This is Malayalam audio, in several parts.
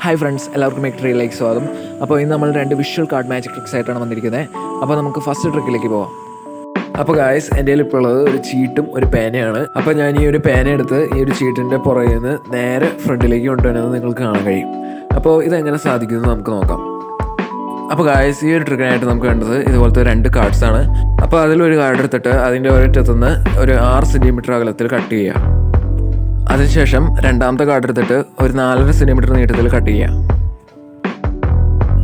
ഹായ് ഫ്രണ്ട്സ്, എല്ലാവർക്കും ട്രിക്കിലേക്ക് സ്വാഗതം. അപ്പോൾ ഇന്ന് നമ്മൾ 2 വിഷ്വൽ കാർഡ് മാജിക് ട്രിക്സ് ആയിട്ടാണ് വന്നിരിക്കുന്നത്. അപ്പോൾ നമുക്ക് ഫസ്റ്റ് ട്രിക്കിലേക്ക് പോവാം. അപ്പോൾ ഗായ്സ്, എൻ്റെ കയ്യിൽ ഇപ്പോൾ ഉള്ളത് ഒരു ചീട്ടും ഒരു പേനയാണ്. അപ്പോൾ ഞാൻ ഈ ഒരു പേന എടുത്ത് ഈ ഒരു ചീട്ടിൻ്റെ പുറകിൽ നിന്ന് നേരെ ഫ്രണ്ടിലേക്ക് കൊണ്ടുവരുന്നത് നിങ്ങൾക്ക് കാണാൻ കഴിയും. അപ്പോൾ ഇതെങ്ങനെ സാധിക്കുമെന്ന് നമുക്ക് നോക്കാം. അപ്പോൾ ഗായ്സ്, ഈ ഒരു ട്രിക്കിനായിട്ട് നമുക്ക് വേണ്ടത് ഇതുപോലത്തെ 2 കാർഡ്സാണ്. അപ്പോൾ അതിലൊരു കാർഡ് എടുത്തിട്ട് അതിൻ്റെ ഒരറ്റത്തുനിന്ന് ഒരു 6 സെൻറ്റിമീറ്റർ അകലത്തിൽ കട്ട് ചെയ്യുക. അതിനുശേഷം രണ്ടാമത്തെ കാർഡ് എടുത്തിട്ട് ഒരു 4.5 സെൻറ്റിമീറ്റർ നീട്ടത്തിൽ കട്ട് ചെയ്യുക.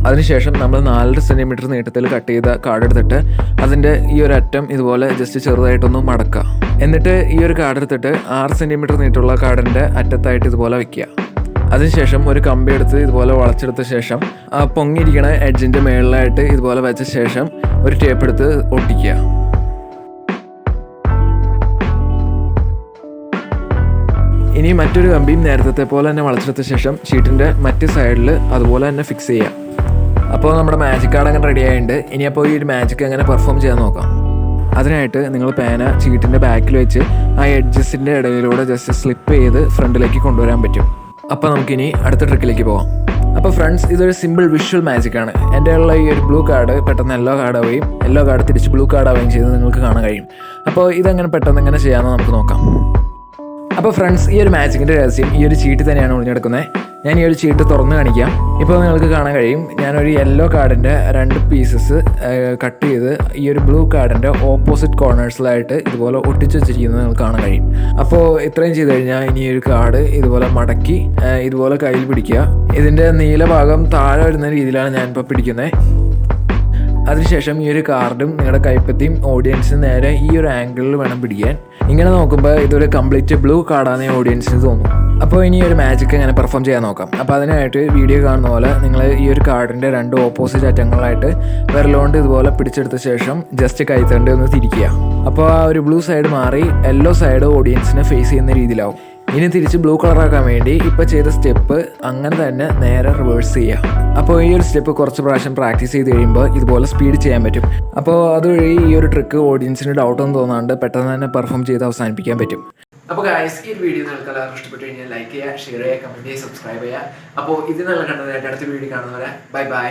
അതിനുശേഷം നമ്മൾ 4.5 സെൻറ്റിമീറ്റർ നീട്ടത്തിൽ കട്ട് ചെയ്ത കാർഡ് എടുത്തിട്ട് അതിൻ്റെ ഈ ഒരു അറ്റം ഇതുപോലെ ജസ്റ്റ് ചെറുതായിട്ടൊന്ന് മടക്കുക. എന്നിട്ട് ഈ ഒരു കാർഡ് എടുത്തിട്ട് 6 സെൻറ്റിമീറ്റർ നീട്ടമുള്ള കാർഡിൻ്റെ അറ്റത്തായിട്ട് ഇതുപോലെ വയ്ക്കുക. അതിനുശേഷം ഒരു കമ്പി എടുത്ത് ഇതുപോലെ വളച്ചെടുത്ത ശേഷം ആ പൊങ്ങിയിരിക്കണ എഡ്ജിൻ്റെ മുകളിലായിട്ട് ഇതുപോലെ വെച്ച ശേഷം ഒരു ടേപ്പ് എടുത്ത് ഒട്ടിക്കുക. ഇനി മറ്റൊരു കമ്പിയും നേരത്തെ പോലെ തന്നെ വളച്ചെടുത്ത ശേഷം ഷീറ്റിൻ്റെ മറ്റ് സൈഡിൽ അതുപോലെ തന്നെ ഫിക്സ് ചെയ്യുക. അപ്പോൾ നമ്മുടെ മാജിക് കാർഡ് അങ്ങനെ റെഡി ആയിട്ടുണ്ട്. ഇനി അപ്പോൾ ഈ ഒരു മാജിക് എങ്ങനെ പെർഫോം ചെയ്യാൻ നോക്കാം. അതിനായിട്ട് നിങ്ങൾ പേന ഷീറ്റിൻ്റെ ബാക്കിൽ വെച്ച് ആ എഡ്ജസിൻ്റെ ഇടയിലൂടെ ജസ്റ്റ് സ്ലിപ്പ് ചെയ്ത് ഫ്രണ്ടിലേക്ക് കൊണ്ടുവരാൻ പറ്റും. അപ്പോൾ നമുക്കിനി അടുത്ത ട്രിക്കിലേക്ക് പോകാം. അപ്പോൾ ഫ്രണ്ട്സ്, ഇതൊരു സിമ്പിൾ വിഷ്വൽ മാജിക് ആണ്. എൻ്റെ ഉള്ള ഈ ഒരു ബ്ലൂ കാർഡ് പെട്ടെന്ന് യെല്ലോ കാർഡ് ആവുകയും യെല്ലോ കാർഡ് തിരിച്ച് ബ്ലൂ കാർഡ് ആവുകയും ചെയ്ത് നിങ്ങൾക്ക് കാണാൻ കഴിയും. അപ്പോൾ ഇതെങ്ങനെ പെട്ടെന്ന് എങ്ങനെ ചെയ്യാമെന്ന് നമുക്ക് നോക്കാം. അപ്പോൾ ഫ്രണ്ട്സ്, ഈ ഒരു മാജിക്കിൻ്റെ രഹസ്യം ഈ ഒരു ചീട്ട് തന്നെയാണ് ഒളിഞ്ഞെടുക്കുന്നത്. ഞാൻ ഈ ഒരു ചീട്ട് തുറന്ന് കാണിക്കാം. ഇപ്പോൾ നിങ്ങൾക്ക് കാണാൻ കഴിയും, ഞാനൊരു യെല്ലോ കാർഡിൻ്റെ 2 പീസസ് കട്ട് ചെയ്ത് ഈ ഒരു ബ്ലൂ കാർഡിൻ്റെ ഓപ്പോസിറ്റ് കോർണേഴ്സിലായിട്ട് ഇതുപോലെ ഒട്ടിച്ച് വെച്ചിരിക്കുന്നത് നിങ്ങൾക്ക് കാണാൻ കഴിയും. അപ്പോൾ ഇത്രയും ചെയ്ത് കഴിഞ്ഞാൽ ഇനി ഒരു കാർഡ് ഇതുപോലെ മടക്കി ഇതുപോലെ കയ്യിൽ പിടിക്കുക. ഇതിൻ്റെ നീല ഭാഗം താഴെ വരുന്ന രീതിയിലാണ് ഞാനിപ്പോൾ പിടിക്കുന്നത്. അതിനുശേഷം ഈ ഒരു കാർഡും നിങ്ങളുടെ കൈപ്പത്തിയും ഓഡിയൻസിന് നേരെ ഈ ഒരു ആംഗിളിൽ വേണം പിടിക്കാൻ. ഇങ്ങനെ നോക്കുമ്പോൾ ഇതൊരു കംപ്ലീറ്റ് ബ്ലൂ കാർഡാണെന്ന് ഓഡിയൻസിന് തോന്നും. അപ്പോൾ ഇനി ഒരു മാജിക് എങ്ങനെ പെർഫോം ചെയ്യാൻ നോക്കാം. അപ്പോൾ അതിനായിട്ട് വീഡിയോ കാണുന്ന പോലെ നിങ്ങൾ ഈ ഒരു കാർഡിൻ്റെ 2 ഓപ്പോസിറ്റ് അറ്റങ്ങളായിട്ട് വിരലുകൊണ്ട് ഇതുപോലെ പിടിച്ചെടുത്ത ശേഷം ജസ്റ്റ് കൈത്തണ്ടി ഒന്ന് തിരിക്കുക. അപ്പോൾ ആ ഒരു ബ്ലൂ സൈഡ് മാറി യെല്ലോ സൈഡ് ഓഡിയൻസിനെ ഫേസ് ചെയ്യുന്ന രീതിയിലാവും. ഇനി തിരിച്ച് ബ്ലൂ കളറാക്കാൻ വേണ്ടി ഇപ്പോൾ ചെയ്ത സ്റ്റെപ്പ് അങ്ങനെ തന്നെ നേരെ റിവേഴ്സ് ചെയ്യുക. അപ്പോൾ ഈ ഒരു സ്റ്റെപ്പ് കുറച്ച് പ്രാവശ്യം പ്രാക്ടീസ് ചെയ്ത് കഴിയുമ്പോൾ ഇതുപോലെ സ്പീഡ് ചെയ്യാൻ പറ്റും. അപ്പോൾ അതുവഴി ഈ ഒരു ട്രിക്ക് ഓഡിയൻസിന് ഡൗട്ടൊന്നും തോന്നാണ്ട് പെട്ടെന്ന് തന്നെ പെർഫോം ചെയ്ത് അവസാനിപ്പിക്കാൻ പറ്റും. അപ്പോൾ ഗൈസ്, ഈ വീഡിയോ നിങ്ങൾക്ക് എല്ലാവർക്കും ഇഷ്ടപ്പെട്ടു കഴിഞ്ഞാൽ ലൈക്ക് ചെയ്യുക, ഷെയർ ചെയ്യുക, കമൻറ്റ് ചെയ്യുക, സബ്സ്ക്രൈബ് ചെയ്യുക. അപ്പോൾ ഇതിനുള്ള കണ്ടതായിട്ട് അടുത്ത വീഡിയോ കാണുന്നവരെ ബൈ ബൈ.